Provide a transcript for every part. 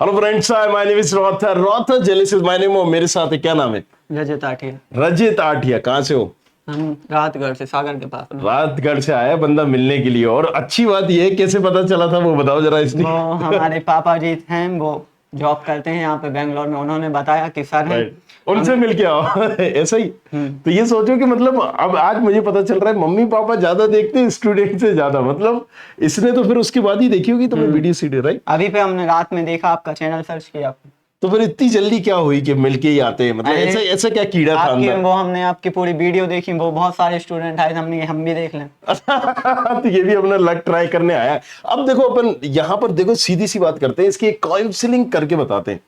Hello friends, my name is रॉथर। रॉथर जेलिस इज माय नेम। और मेरे साथ है, क्या नाम है? रजत आठिया। रजित आठिया। कहाँ से हो? हम रातगढ़ से, सागर के पास में। रातगढ़ से आया बंदा मिलने के लिए। और अच्छी बात ये है, कैसे पता चला था वो बताओ जरा इसलिए। वो हमारे पापा जी हैं, वो जॉब करते हैं यहाँ पे बेंगलोर में। उन्होंने बताया कि सर हैं। राइट, उनसे मिल के आओ। ऐसा ही। तो ये सोचो कि मतलब अब आज मुझे पता चल रहा है मम्मी पापा ज्यादा देखते हैं स्टूडेंट से ज्यादा। मतलब इसने तो फिर उसके बाद ही देखी होगी तुम्हें वीडियो सीडी, राइट? अभी पे हमने रात में देखा, आपका चैनल सर्च किया। तो फिर इतनी जल्दी क्या हुई कि मिलके ही आते हैं? मतलब अरे, ऐसा ऐसा क्या कीड़ा था आपकी अंदर? वो हमने आपकी पूरी वीडियो देखी, वो बहुत सारे स्टूडेंट आए, हमने हम भी देख लें। तो ये भी अपना लक ट्राई करने आया है। अब देखो, अपन यहां पर देखो सीधी सी बात करते हैं, इसकी एक काउंसलिंग करके बताते हैं।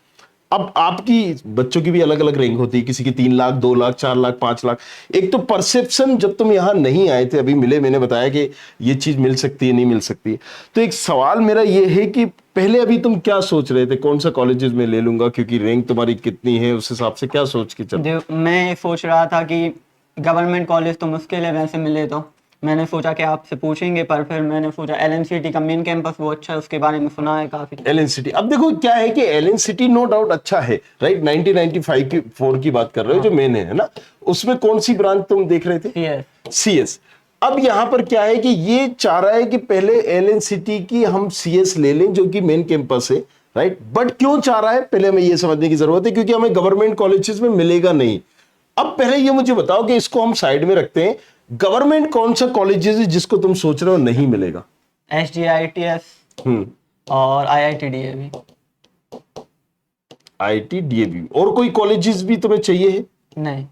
अब आपकी बच्चों की भी अलग अलग रैंक होती है, किसी की 3 लाख, 2 लाख, 4 लाख, 5 लाख। एक तो परसेप्शन, जब तुम यहां नहीं आए थे, अभी मिले, मैंने बताया कि ये चीज मिल सकती है, नहीं मिल सकती है। तो एक सवाल मेरा ये है कि पहले अभी तुम क्या सोच रहे थे, कौन सा कॉलेजेस में ले लूंगा, क्योंकि रैंक तुम्हारी कितनी है उस हिसाब से क्या सोच के चल? मैं सोच रहा था कि गवर्नमेंट कॉलेज तो मुश्किल है वैसे मिले, तो मैंने सोचा कि आपसे पूछेंगे, पर फिर मैंने सोचा एलएनसीटी का मेन कैंपस वो अच्छा है, उसके बारे में सुना है काफी। एलन सिटी, अब देखो क्या है कि एलन सिटी नो डाउट अच्छा है, राइट? 1995 की 4 की बात कर रहे हो, जो मेन है ना? उसमें कौन सी ब्रांच तुम देख रहे थे? सीएस। सीएस। अब यहां पर क्या है कि ये चाह रहा है कि पहले एलन सिटी की हम सीएस ले लें, जो कि मेन कैंपस है, राइट? बट क्यों चाह रहा है, पहले हमें ये समझने की जरूरत है, क्योंकि हमें गवर्नमेंट कॉलेजेस में मिलेगा नहीं। अब पहले ये मुझे बताओ कि इसको हम साइड में रखते हैं। गवर्नमेंट कौन सा कॉलेजेस है जिसको तुम सोच रहे हो नहीं मिलेगा? एसजीआईटीएस और आईआईटीडीए। IT DAV. और कोई कॉलेजेस भी तुम्हें चाहिए है? नहीं,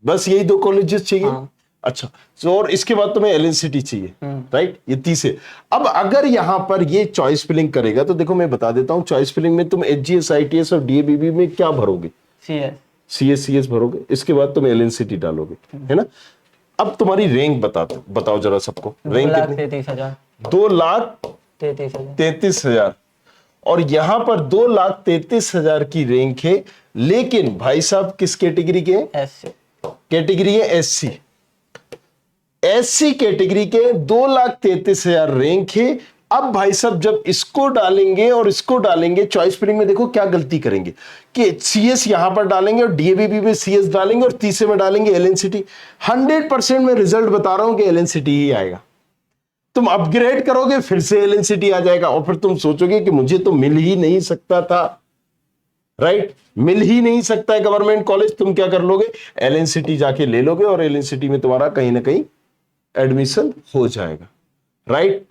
बस यही 2 कॉलेजेस चाहिए? हाँ। अच्छा, तो और इसके बाद तुम्हें एलएनसीटी चाहिए, राइट? ये 30 है। अब अगर यहां पर ये चॉइस फिलिंग करेगा, तो देखो मैं बता देता हूं, चॉइस फिलिंग में तुम एचजीएस, आईटीएस और डीएबीबी में क्या भरोगे? सीएस भरोगे। इसके बाद तुम एलएनसीटी डालोगे, है ना? अब तुम्हारी रैंक बताओ जरा सबको। रैंक कितनी? 2,33,000। 2,33,000। और यहां पर 2,33,000 की रैंक है। लेकिन भाई साहब किस कैटेगरी के? एससी कैटेगरी है एससी। एससी कैटेगरी के 2,33,000 रैंक है। अब भाई साहब जब इसको डालेंगे और इसको डालेंगे चॉइस फिलिंग में, देखो क्या गलती करेंगे कि सीएस यहां पर डालेंगे और डीएवीबी में सीएस डालेंगे और तीसरे में डालेंगे एलएनसीटी। 100% में रिजल्ट बता रहा हूं कि एलएनसीटी ही आएगा। तुम अपग्रेड करोगे फिर से एलएनसीटी आ जाएगा, और फिर तुम सोचोगे कि मुझे तो मिल ही नहीं सकता था, राइट? मिल ही नहीं सकता है गवर्नमेंट कॉलेज। तुम क्या कर लोगे? एलएनसीटी जाके ले लोगे और एलएनसीटी में तुम्हारा कहीं ना कहीं एडमिशन हो जाएगा, राइट?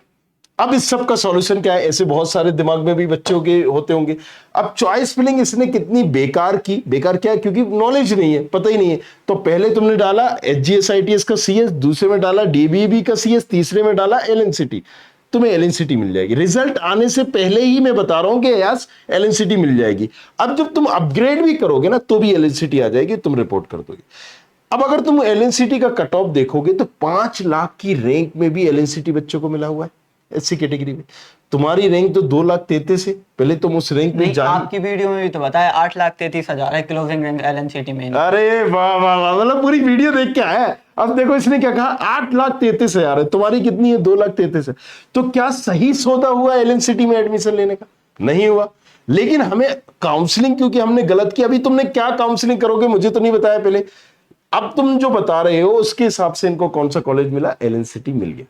अब इस सब का सॉल्यूशन क्या है? ऐसे बहुत सारे दिमाग में भी बच्चों के होते होंगे। अब चॉइस फिलिंग इसने कितनी बेकार की। बेकार क्या है? क्योंकि नॉलेज नहीं है, पता ही नहीं है। तो पहले तुमने डाला एचजीएस आईटीएस का सीएस, दूसरे में डाला डीबीबी का सीएस, तीसरे में डाला एलएनसीटी। तुम्हें एलएनसीटी मिल जाएगी। रिजल्ट आने से पहले ही मैं बता रहा हूं कि यस, एलएनसीटी मिल जाएगी। अब जब तुम अपग्रेड भी करोगे ना, तो भी एलएनसीटी आ जाएगी, तुम रिपोर्ट कर दोगे। अब अगर तुम एलएनसीटी का कट ऑफ देखोगे तो 5 लाख की रैंक में भी एलएनसीटी बच्चों को मिला हुआ है एससी कैटेगरी में। तुम्हारी रैंक तो 2,33,000 है। पहले तुम उस रैंक में जान। आपकी वीडियो में भी तो बताया 8,33,000 है क्लोजिंग रैंक एलएनसीटी में। अरे वाह वाह वाह, मतलब पूरी वीडियो देख के आया। अब देखो इसने क्या कहा, 8,33,000 है, तुम्हारी कितनी है? 2,33,000। तो क्या सही सौदा हुआ एलएनसीटी में एडमिशन लेने का? नहीं हुआ। लेकिन हमें काउंसलिंग, क्योंकि हमने गलत किया। अभी तुमने क्या काउंसलिंग करोगे मुझे तो नहीं बताया पहले। अब तुम जो बता रहे हो उसके हिसाब से इनको कौन सा कॉलेज मिला? एलएनसीटी मिल गया।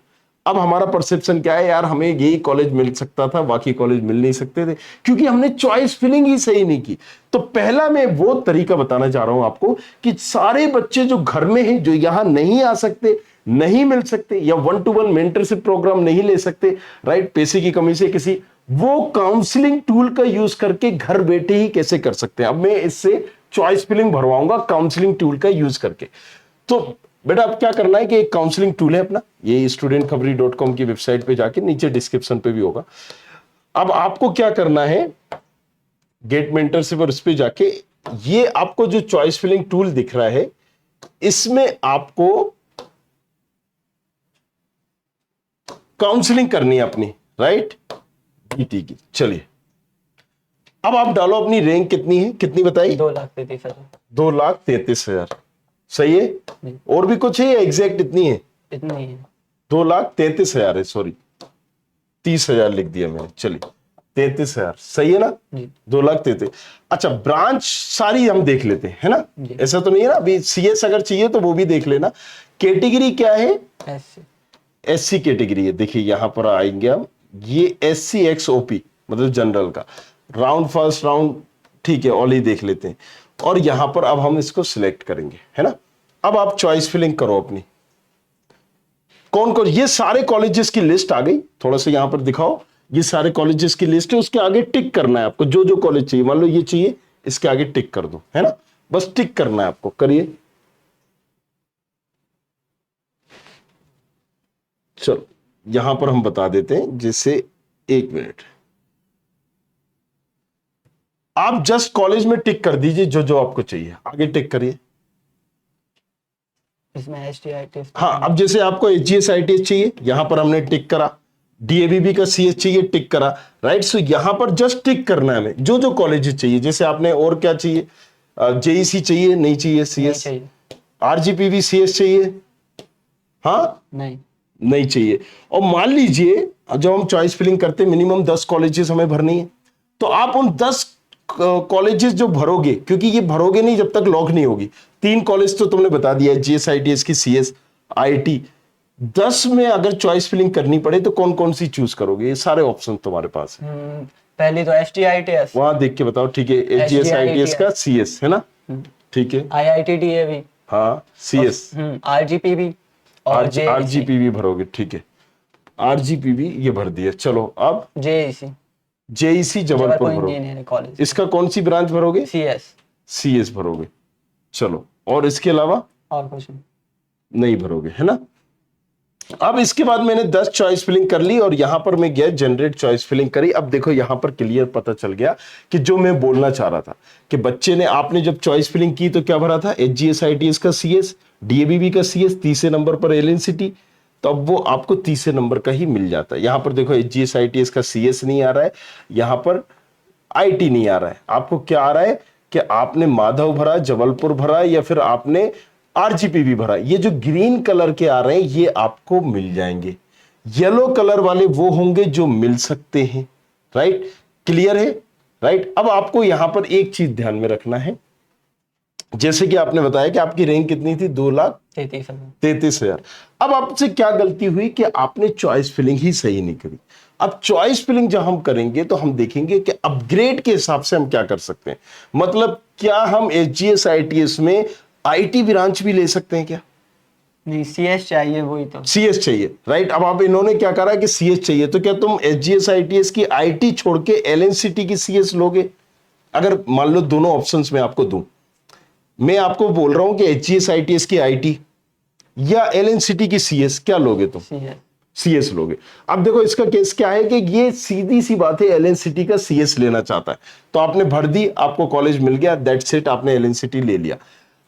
अब हमारा परसेप्शन क्या है यार, हमें यही कॉलेज मिल सकता था, बाकी कॉलेज मिल नहीं सकते थे, क्योंकि हमने चॉइस फिलिंग ही सही नहीं की। तो पहला मैं वो तरीका बताना चाह रहा हूं आपको कि सारे बच्चे जो घर में हैं, जो यहां नहीं आ सकते, नहीं मिल सकते, या 1-to-1 मेंटरशिप प्रोग्राम नहीं ले सकते, राइट? पैसे की कमी से किसी, वो काउंसलिंग टूल का यूज करके घर बैठे ही कैसे कर सकते हैं। अब मैं इससे चॉइस फिलिंग भरवाऊंगा काउंसलिंग टूल का यूज करके। तो बेटा अब क्या करना है कि एक काउंसलिंग टूल है अपना, ये studentkhabari.com की वेबसाइट पे जाके, नीचे डिस्क्रिप्शन पे भी होगा। अब आपको क्या करना है, गेट मेंटरशिप और इस पे जाके, ये आपको जो चॉइस फिलिंग टूल दिख रहा है, इसमें आपको काउंसलिंग करनी है अपनी, राइट? बीटी की। चलिए अब आप डालो अपनी रैंक कितनी है, कितनी बताई? 2,33,000। 2,33,000 सही है? और भी कुछ है या एग्जैक्ट इतनी है? इतनी ही है। 2,33,000 है, सॉरी 30,000 लिख दिया मैंने। चलिए 33,000 सही है ना? जी 2,33,000। अच्छा, ब्रांच सारी हम देख लेते हैं, है ना? जी। ऐसा तो नहीं है ना, अभी सीएस अगर चाहिए तो वो भी देख लेना। कैटेगरी क्या है? ऐसे एससी कैटेगरी है। देखिए यहां पर आएंगे हम, ये एससी एक्स ओपी मतलब जनरल का राउंड, फर्स्ट राउंड, ठीक है, ऑल ही देख लेते हैं। और यहां पर अब हम इसको सिलेक्ट करेंगे, है ना? अब आप चॉइस फिलिंग करो अपनी, कौन कौन, ये सारे कॉलेजेस की लिस्ट आ गई, थोड़ा सा यहां पर दिखाओ, ये सारे कॉलेजेस की लिस्ट है, उसके आगे टिक करना है आपको, जो जो कॉलेज चाहिए, मान लो ये चाहिए, इसके आगे टिक कर दो, है ना? बस टिक करना है आपको, करिए। चलो यहां पर हम बता देते हैं, जैसे 1 मिनट, आप जस्ट कॉलेज में टिक कर दीजिए जो जो आपको चाहिए, आगे टिक करिए। इसमें STIT हाँ, अब जैसे आपको एचजीएस आईटीएस चाहिए, यहां पर हमने टिक करा, डीएबीबी का सीएस चाहिए, टिक करा, राइट? सो यहां पर जस्ट टिक करना है हमें, जो जो कॉलेज चाहिए। जैसे आपने और क्या चाहिए, जेईसी चाहिए, नहीं चाहिए, सीएस, चाहिए आरजीपीवी सीएस चाहिए, हाँ नहीं नहीं चाहिए। और मान लीजिए जब हम चॉइस फिलिंग करते हैं मिनिमम 10 कॉलेजेस हमें भरनी है, तो आप उन 10 कॉलेजेस जो भरोगे, क्योंकि ये भरोगे नहीं जब तक लॉक नहीं होगी, 3 कॉलेज तो तुमने बता दिया है, जीएसआईटीएस की, सीएस, आईटी, 10 में अगर चॉइस फिलिंग करनी पड़े तो कौन कौन सी चूज करोगे? ये सारे ऑप्शन तुम्हारे पास है, पहली तो STITS, वहां देख के बताओ। ठीक है, जीएसआईटीएस का सीएस है ना, ठीक है, IIT-DAV, हाँ सीएस, RGPV और JEC, आरजीपीवी भरोगे, ठीक है, आरजीपीवी ये भर दिया। चलो अब JEC जेईसी जबलपुर भरोगे, इंजीनियरिंग कॉलेज, इसका कौन सी ब्रांच भरोगे? CS सीएस भरोगे। चलो, और इसके अलावा और कुछ नहीं। नहीं भरोगे, है ना? अब इसके बाद मैंने 10 चॉइस फिलिंग कर ली और यहां पर मैं गया जनरेट चॉइस फिलिंग करी। अब देखो यहां पर क्लियर पता चल गया कि जो मैं बोलना चाह रहा था कि बच्चे ने, आपने जब चॉइस फिलिंग की तो क्या भरा था? एचजीएसआईटीएस का सीएस, डीएबीबी का सीएस, तीसरे नंबर पर एलएनसीटी, तो अब वो आपको तीसरे नंबर का ही मिल जाता है। यहां पर देखो एचजीएसआईटीएस का सीएस नहीं आ रहा है, यहां पर आईटी नहीं आ रहा है, आपको क्या आ रहा है कि आपने माधव भरा, जबलपुर भरा, या फिर आपने आरजीपीवी भरा। ये जो ग्रीन कलर के आ रहे हैं ये आपको मिल जाएंगे, येलो कलर वाले वो होंगे जो मिल सकते हैं, राइट? क्लियर है, राइट? अब आपको यहां पर एक चीज ध्यान में रखना है, जैसे कि आपने बताया कि आपकी रैंक कितनी थी, 2,33,000। अब आपसे क्या गलती हुई कि आपने चॉइस फिलिंग ही सही नहीं करी। अब चॉइस फिलिंग जब हम करेंगे तो हम देखेंगे कि अपग्रेड के हिसाब से हम क्या कर सकते हैं। मतलब क्या हम एचजीएस आईटीएस में आईटी ब्रांच भी ले सकते हैं क्या? नहीं, CS चाहिए, वही तो सीएस चाहिए, राइट? अब आप, इन्होंने क्या करा कि सीएस चाहिए, तो क्या तुम एचजीएस आईटीएस की आईटी छोड़ के एलएनसीटी की सीएस लोगे? अगर मान लो दोनों ऑप्शंस में आपको दूं, मैं आपको बोल रहा हूं कि एचजीएस आईटीएस की आईटी या एलएनसीटी की सीएस, क्या लोगे तुम? CS। सीएस लोगे। अब देखो इसका केस क्या है कि ये सीधी सी बात है, एलएनसीटी का सीएस लेना चाहता है, तो आपने भर दी, आपको कॉलेज मिल गया, दैट्स इट, आपने एलएनसीटी ले लिया।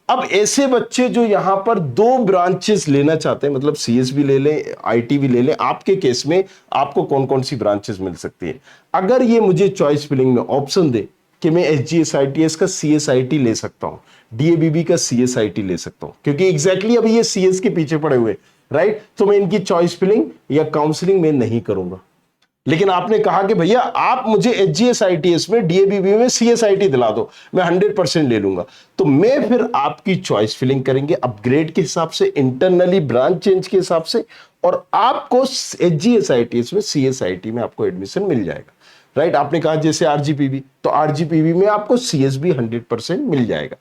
अब ऐसे बच्चे जो यहां पर 2 ब्रांचेस लेना चाहते हैं, मतलब सीएस भी ले लें, आईटी भी ले लें, आपके केस में आपको कौन कौन सी ब्रांचेस मिल सकती है? अगर ये मुझे चॉइस फिलिंग में ऑप्शन दे कि मैं एचजीएसआईटीएस का सीएसआईटी ले सकता हूं, डीएबीबी का सीएसआईटी ले सकता हूं, क्योंकि एग्जैक्टली अभी ये सीएस के पीछे पड़े हुए, राइट? तो मैं इनकी चॉइस फिलिंग या काउंसलिंग में नहीं करूंगा। लेकिन आपने कहा कि भैया आप मुझे एचजीएसआईटीएस में, डीएबीबी में सीएसआईटी दिला दो, मैं 100% ले लूंगा, तो मैं फिर आपकी चॉइस फिलिंग करेंगे अपग्रेड के हिसाब से, इंटरनली ब्रांच चेंज के हिसाब से, और आपको एचजीएसआईटीएस में, सीएसआईटी में आपको एडमिशन मिल जाएगा, राइट? आपने कहा जैसे आरजीपीवी, तो आरजीपीवी में आपको सीएस भी 100% मिल जाएगा,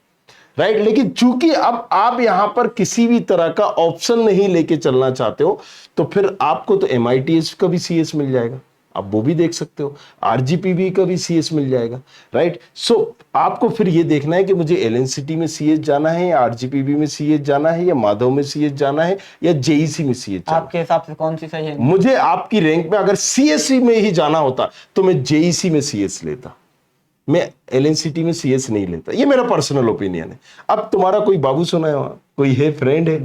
राइट? लेकिन चूंकि अब आप यहां पर किसी भी तरह का ऑप्शन नहीं लेके चलना चाहते हो, तो फिर आपको तो एमआईटीएस का भी सीएस मिल जाएगा, आप वो भी देख सकते हो, आरजीपीवी का भी सीएस मिल जाएगा, राइट? सो आपको फिर ये देखना है कि मुझे एलएनसीटी में सीएस जाना है, या आरजीपीवी में सीएस जाना है, या माधव में सीएस जाना है, या जेईसी में सीएस जाना है। आपके हिसाब से कौन सी सही है? मुझे आपकी रैंक में अगर सीएससी में ही जाना होता तो मैं जेईसी में सीएस लेता, मैं एलएनसीटी में सीएस नहीं लेता। ये मेरा पर्सनल ओपिनियन है। अब तुम्हारा कोई बाबू सुना है, वहां कोई है, फ्रेंड है?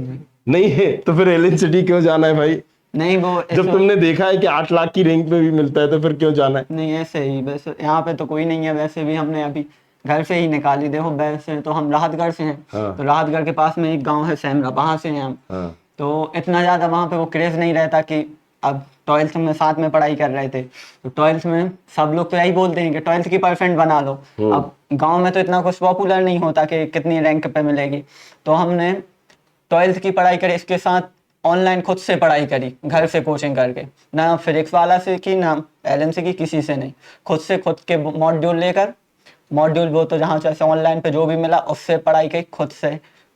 नहीं है, तो फिर एलएनसीटी क्यों जाना है भाई? नहीं, वो जब तुमने देखा है कि 8 लाख की रैंक में भी मिलता है, तो फिर क्यों जाना है? नहीं, ऐसे ही, वैसे यहाँ पे तो कोई नहीं है, वैसे भी हमने अभी घर से ही निकाली। देखो वैसे तो हम राहतगढ़ से हैं, हाँ। तो राहतगढ़ के पास में एक गांव है सैमरा, वहां से हैं हम। हाँ। तो इतना ज्यादा वहां पे वो क्रेज नहीं रहता कि अब 12th में साथ में पढ़ाई कर रहे थे, तो 12th में सब लोग तो यही बोलते हैं कि 12th की परसेंट बना लो। अब गांव में तो इतना कुछ पॉपुलर नहीं होता कि कितनी रैंक पे मिलेगी, तो हमने 12th की पढ़ाई करी, इसके साथ ऑनलाइन खुद से पढ़ाई करी, घर से कोचिंग करके, ना फिजिक्स वाला से की ना एलएमसी की, किसी से नहीं, खुद के मॉड्यूल वो तो जहाँ से ऑनलाइन पे जो भी मिला उससे पढ़ाई की खुद से,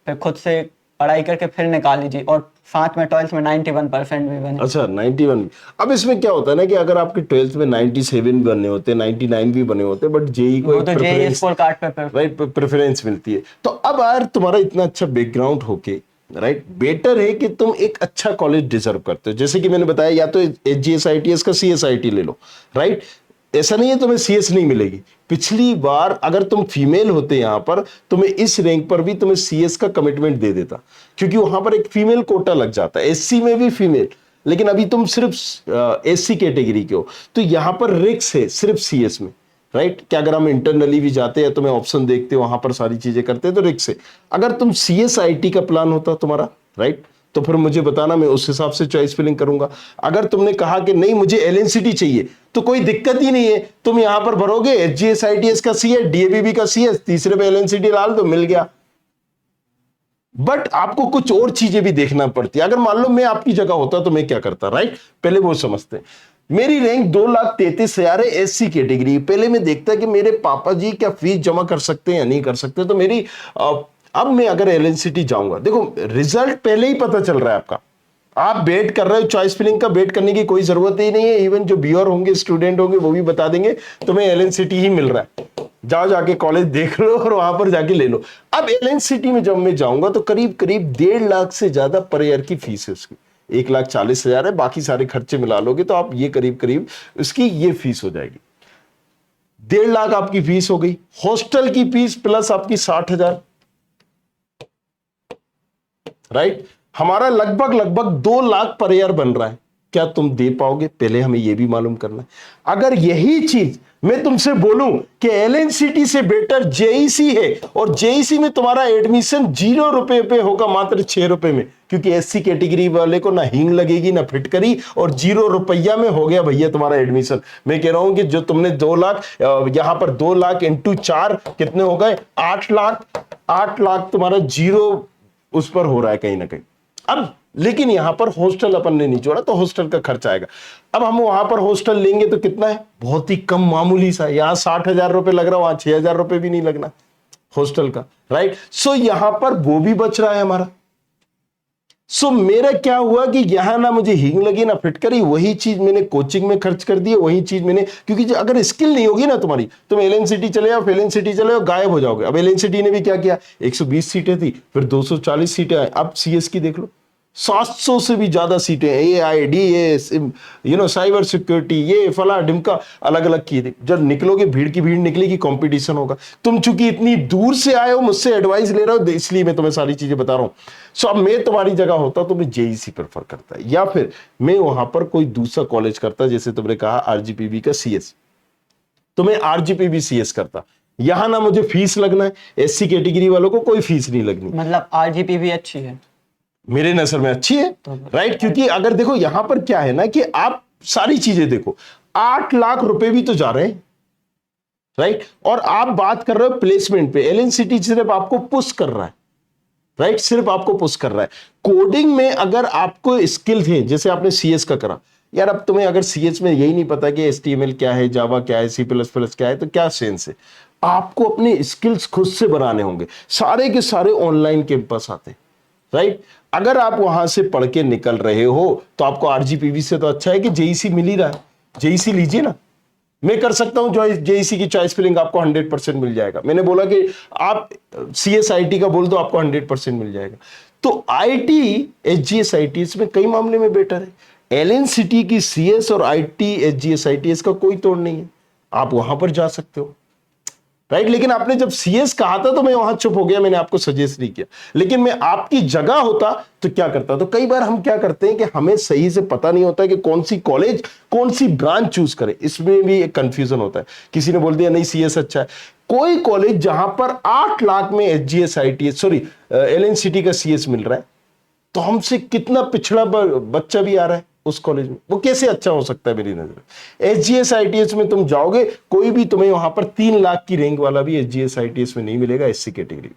फिर खुद से पढ़ाई करके फिर निकाली जी, और साथ में 12th में 91% भी बने। अच्छा 91। अब इसमें क्या होता है ना कि अगर आपके 12th में 97 बने होते, 99 भी बने होते, बट जेई को वो तो जेई स्कोर कार्ड पे राइट प्रेफरेंस मिलती है। तो अब यार तुम्हारा इतना अच्छा बैकग्राउंड होके राइट, बेटर है कि तुम एक अच्छा कॉलेज डिजर्व करते हो। जैसे कि मैंने बताया, या तो HGSITS का CSIT ले लो, राइट। ऐसा नहीं है तुम्हें CS नहीं मिलेगी। पिछली बार अगर तुम फीमेल होते यहां पर, तुम्हें इस रैंक पर भी तुम्हें CS का कमिटमेंट दे देता, क्योंकि वहां पर एक फीमेल कोटा लग जाता है, SC में भी फीमेल। लेकिन अभी तुम सिर्फ SC कैटेगरी के हो, तो यहां पर रिक्स है सिर्फ CS में, राइट। कि अगर हम इंटरनली भी जाते हैं, तुम्हें ऑप्शन देखते हो, वहां पर सारी चीजें करते हैं, तो रिक्स है। अगर तुम CSIT का प्लान होता तुम्हारा, राइट, तो फिर मुझे बताना, मैं उस हिसाब से चॉइस फिलिंग करूंगा। अगर तुमने कहा कि नहीं मुझे LNCT चाहिए, तो कोई दिक्कत ही नहीं है, तुम यहां पर भरोगे HGSITS का CS, DABB का CS, तीसरे पे LNCT डाल दो, मिल गया। बट आपको कुछ और चीजें भी देखना पड़ती है। अगर मान लो मैं आपकी जगह होता तो मैं क्या करता, राइट। पहले वो समझते हैं। मेरी रैंक 2,33,000 है SC कैटेगरी। पहले मैं देखता कि मेरे पापा जी क्या फीस जमा कर सकते हैं या नहीं कर सकते। तो मेरी अब मैं अगर LNCT जाऊंगा, देखो रिजल्ट पहले ही पता चल रहा है आपका, आप बेट कर रहे हो। चॉइस फिलिंग का बेट करने की कोई जरूरत ही नहीं है। इवन जो व्यूअर होंगे, स्टूडेंट होंगे, वो भी बता देंगे तुम्हें LNCT ही मिल रहा है, जाओ जाके कॉलेज देख लो और वहां पर जाके ले लो। अब LNCT में जब मैं जाऊंगा तो करीब करीब 1.5 लाख से ज्यादा पर ईयर की फीस है उसकी। 1,40,000 है, बाकी सारे खर्चे मिला लोगे तो आप ये करीब करीब उसकी ये फीस हो जाएगी। 1.5 लाख आपकी फीस हो गई। हॉस्टल की फीस प्लस आपकी 60,000, राइट। हमारा लगभग 2 लाख पर ईयर बन रहा है। क्या तुम दे पाओगे, पहले हमें यह भी मालूम करना है। अगर यही चीज मैं तुमसे बोलूं कि LNCT से बेटर JEC है, और JEC में तुम्हारा एडमिशन 0 रुपए पे होगा, मात्र 6 रुपए में, क्योंकि SC कैटेगरी वाले को ना हींग लगेगी ना फिटकरी, और 0 रुपया में हो गया भैया तुम्हारा एडमिशन। मैं कह रहा हूं कि जो तुमने 2 लाख, यहां पर 2 लाख इंटू 4 कितने हो गए, 8 लाख। 8 लाख तुम्हारा जीरो उस पर हो रहा है कहीं ना कहीं। अब लेकिन यहां पर हॉस्टल अपन ने नहीं जोड़ा, तो हॉस्टल का खर्चा आएगा। अब हम वहां पर हॉस्टल लेंगे तो कितना है, बहुत ही कम, मामूली सा। यहां 60,000 रुपए लग रहा है, वहां 6,000 रुपए भी नहीं लगना हॉस्टल का, राइट। सो यहां पर वो भी बच रहा है हमारा। सो मेरा क्या हुआ कि यहां ना मुझे हींग लगी ना फिटकरी, वही चीज मैंने कोचिंग में खर्च कर दी, वही चीज मैंने, क्योंकि अगर स्किल नहीं होगी ना तुम्हारी, तुम LNCT चले जाओ, LNCT चले जाओ, गायब हो जाओगे। अब LNCT ने भी क्या किया, 120 सीटें थी, फिर 240 सीटें आई। अब CS की देख लो, 700 से भी ज्यादा सीटें, AI DS, साइबर सिक्योरिटी, ये फला ढिमका अलग अलग की थी। जब निकलोगे, भीड़ की भीड़ निकलेगी, कंपटीशन होगा। तुम चूंकि इतनी दूर से आए हो, मुझसे एडवाइस ले रहे हो, इसलिए मैं तुम्हें सारी चीजें बता रहा हूं। सो अब मैं तुम्हारी जगह होता तो मैं JEC प्रेफर करता, या फिर मैं वहां पर कोई दूसरा कॉलेज करता, जैसे तुमने कहा RGPB का CS, तो मैं RGPB CS करता। यहां ना मुझे फीस लगना है, SC कैटेगरी वालों को कोई फीस नहीं लगनी। मतलब RGPB अच्छी है मेरे नजर में अच्छी है, राइट। क्योंकि अगर देखो यहां पर क्या है ना कि आप सारी चीजें देखो, 8 लाख रुपए भी तो जा रहे हैं, राइट। और आप बात कर रहे हो प्लेसमेंट पे, LNCT सिर्फ आपको पुश कर रहा है, राइट, सिर्फ आपको पुश कर रहा है। कोडिंग में अगर आपको स्किल थे, जैसे आपने CS का करा, यार अब तुम्हें अगर CS में यही नहीं पता कि HTML क्या है, जावा क्या है, C++ क्या है, तो क्या सेंस है। आपको अपने स्किल्स खुद से बनाने होंगे। सारे के सारे ऑनलाइन कैंपस आते हैं, राइट। अगर आप वहां से पढ़ के निकल रहे हो तो आपको RGPB से तो अच्छा है कि JEC मिल ही रहा है। JEC लीजिए ना, मैं कर सकता हूं JEC की चॉइस फिलिंग, आपको 100% मिल जाएगा। मैंने बोला कि आप CSIT का बोल दो, आपको 100% मिल जाएगा। तो IT HGSITS में कई मामले में बेटर है। LNCT की CS और IT HGSITS का कोई तोड़ नहीं है, आप वहां पर जा सकते हो, राइट। लेकिन आपने जब CS कहा था तो मैं वहां चुप हो गया, मैंने आपको सजेस्ट नहीं किया। लेकिन मैं आपकी जगह होता तो क्या करता। तो कई बार हम क्या करते हैं कि हमें सही से पता नहीं होता कि कौन सी कॉलेज, कौन सी ब्रांच चूज करें, इसमें भी एक कंफ्यूजन होता है। किसी ने बोल दिया नहीं CS अच्छा है, कोई कॉलेज जहां पर 8 लाख में LNCT का CS मिल रहा है, तो हमसे कितना पिछड़ा बच्चा भी आ रहा है, उस कॉलेज में, वो कैसे अच्छा हो सकता है मेरी नजर में। SGS ITS में तुम जाओगे, कोई भी तुम्हें वहां पर 3 लाख की रैंक वाला भी SGS ITS में नहीं मिलेगा SC कैटेगरी।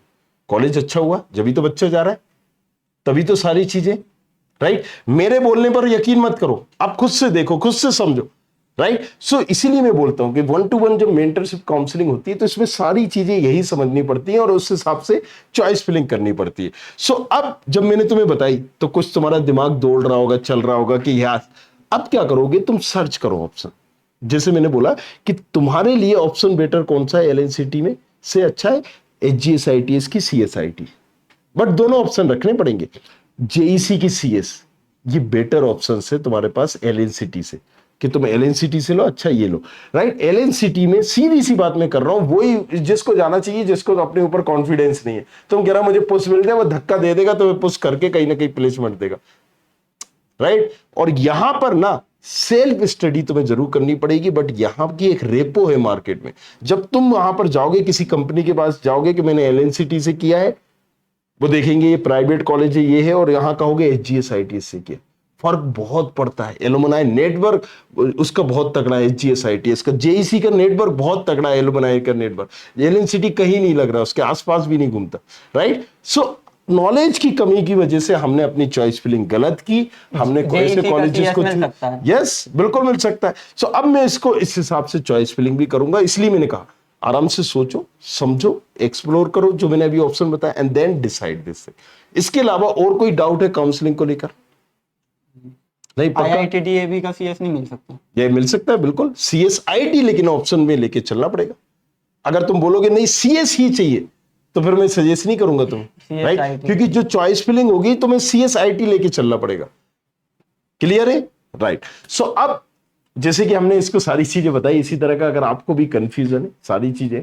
कॉलेज अच्छा हुआ जब तो बच्चा जा रहा है, तभी तो सारी चीजें, राइट। मेरे बोलने पर यकीन मत करो, आप खुद से देखो, खुद से समझो, राइट। सो इसीलिए मैं बोलता हूं कि 1-to-1 जब मेंटरशिप काउंसलिंग होती है तो इसमें सारी चीजें यही समझनी पड़ती हैं और उस हिसाब से चॉइस फिलिंग करनी पड़ती है। सो अब जब मैंने तुम्हें बताई तो कुछ तुम्हारा दिमाग दौड़ रहा होगा, चल रहा होगा कि यार अब क्या करोगे, तुम सर्च करो ऑप्शन। जैसे मैंने बोला कि तुम्हारे लिए ऑप्शन बेटर कौन सा है, LNCT में से अच्छा है SGS ITS की CSIT, बट दोनों ऑप्शन रखने पड़ेंगे। JEC की CS ये बेटर ऑप्शन है तुम्हारे पास LNCT से, कि तुम LNCT से लो, अच्छा ये लो, राइट। LNCT में सीधी सी बात मैं कर रहा हूं, वही जिसको जाना चाहिए, जिसको अपने ऊपर कॉन्फिडेंस नहीं है, तुम कह रहा मुझे पुश मिल जाए, वो धक्का दे देगा तो पुश करके कहीं ना कहीं प्लेसमेंट देगा, राइट। और यहां पर ना सेल्फ स्टडी तुम्हें जरूर करनी पड़ेगी, बट यहां की एक रेपो है मार्केट में। जब तुम वहां पर जाओगे, किसी कंपनी के पास जाओगे कि मैंने LNCT से किया है, वो देखेंगे ये प्राइवेट कॉलेज है, ये है, और यहां कहोगे SGS ITS से किया, फर्क बहुत पड़ता है। एलुमनाई नेटवर्क उसका बहुत तगड़ा है, SGS ITS का, JEC का नेटवर्क बहुत तगड़ा है, एलुमनाई का नेटवर्क। LNCT कहीं नहीं लग रहा, उसके आसपास भी नहीं घूमता, राइट। सो नॉलेज की कमी की वजह से हमने अपनी चॉइस फिलिंग गलत की, हमने ऐसे कॉलेजेस को, यस बिल्कुल मिल सकता है। सो अब मैं इसको इस हिसाब से चॉइस फिलिंग भी करूंगा, इसलिए मैंने कहा आराम से सोचो, समझो, एक्सप्लोर करो जो मैंने अभी ऑप्शन बताया, एंड देन डिसाइड दिस। इसके अलावा और कोई डाउट है काउंसलिंग को लेकर? नहीं, IIT-DAB का CS नहीं मिल सकता? ये मिल सकता है बिल्कुल, CSIT लेकिन ऑप्शन में लेके चलना पड़ेगा। अगर तुम बोलोगे नहीं CS ही चाहिए तो फिर मैं सजेस्ट नहीं करूंगा तुम, राइट, क्योंकि जो चॉइस फिलिंग होगी तो मैं CSIT लेके चलना पड़ेगा। क्लियर है, राइट। सो अब जैसे कि हमने इसको सारी चीजें बताई, इसी तरह का अगर आपको भी कंफ्यूजन है सारी चीजें,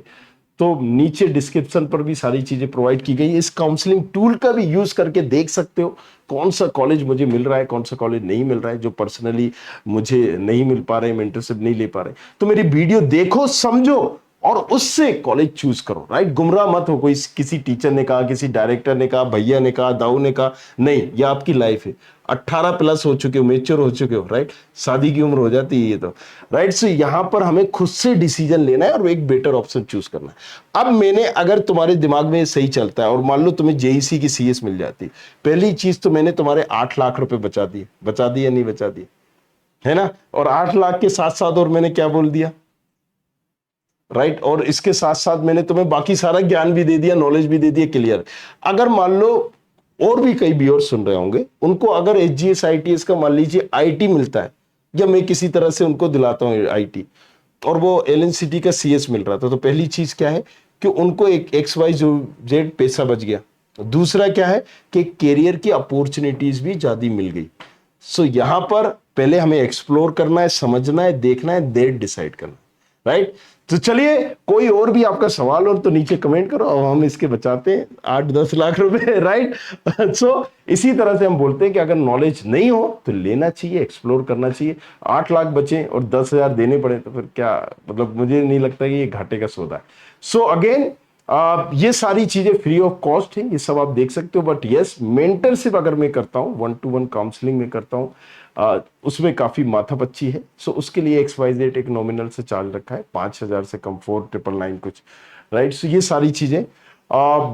तो नीचे डिस्क्रिप्शन पर भी सारी चीजें प्रोवाइड की गई। इस काउंसलिंग टूल का भी यूज करके देख सकते हो कौन सा कॉलेज मुझे मिल रहा है, कौन सा कॉलेज नहीं मिल रहा है, जो पर्सनली मुझे नहीं मिल पा रहे, मेंटरशिप नहीं ले पा रहे। तो मेरी वीडियो देखो, समझो और उससे कॉलेज चूज करो, राइट। गुमराह मत हो, कोई किसी टीचर ने कहा, किसी डायरेक्टर ने कहा, भैया ने कहा, दाऊ ने कहा, नहीं, ये आपकी लाइफ है। 18 प्लस हो चुके हो, मेच्योर हो चुके हो, राइट, शादी की उम्र हो जाती है ये तो, राइट। सो यहां पर हमें खुद से डिसीजन लेना है और एक बेटर ऑप्शन चूज करना है। अब मैंने, अगर तुम्हारे दिमाग में सही चलता है और मान लो तुम्हें JEC की CS मिल जाती, पहली चीज तो मैंने तुम्हारे 8 लाख रुपए बचा दिए या नहीं बचा दिए, है ना। और 8 लाख के साथ साथ और मैंने क्या बोल दिया, राइट, और इसके साथ साथ मैंने तुम्हें बाकी सारा ज्ञान भी दे दिया, नॉलेज भी दे दिया, क्लियर। अगर मान लो और भी कई व्यूअर्स सुन रहे होंगे, उनको अगर SGS ITS का मान लीजिए IT मिलता है, या मैं किसी तरह से उनको दिलाता हूं IT, और वो LNCT का CS मिल रहा था, तो पहली चीज क्या है कि उनको एक XYZ पैसा बच गया। दूसरा क्या है कि कैरियर की अपॉर्चुनिटीज भी ज्यादा मिल गई। सो यहां पर पहले हमें एक्सप्लोर करना है, समझना है, देखना है, देन डिसाइड करना, राइट। तो चलिए, कोई और भी आपका सवाल हो तो नीचे कमेंट करो और हम इसके बचाते हैं 8-10 लाख रुपए, राइट। सो इसी तरह से हम बोलते हैं कि अगर नॉलेज नहीं हो तो लेना चाहिए, एक्सप्लोर करना चाहिए। 8 लाख बचे और 10,000 देने पड़े तो फिर क्या, मतलब मुझे नहीं लगता कि ये घाटे का सौदा है। सो अगेन ये सारी चीजें फ्री ऑफ कॉस्ट है, ये सब आप देख सकते हो। बट यस, मेंटरशिप अगर मैं करता हूँ, 1-to-1 काउंसलिंग में करता हूँ, उसमें काफी माथापच्ची है। सो उसके लिए XYZ एक नॉमिनल से चार्ज रखा है, 5,000 से कम 4,999 कुछ, राइट। सो ये सारी चीजें,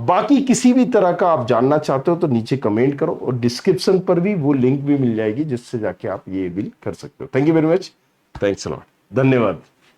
बाकी किसी भी तरह का आप जानना चाहते हो तो नीचे कमेंट करो, और डिस्क्रिप्शन पर भी वो लिंक भी मिल जाएगी जिससे जाके आप ये बिल कर सकते हो। Thank you very much, thanks a lot, धन्यवाद।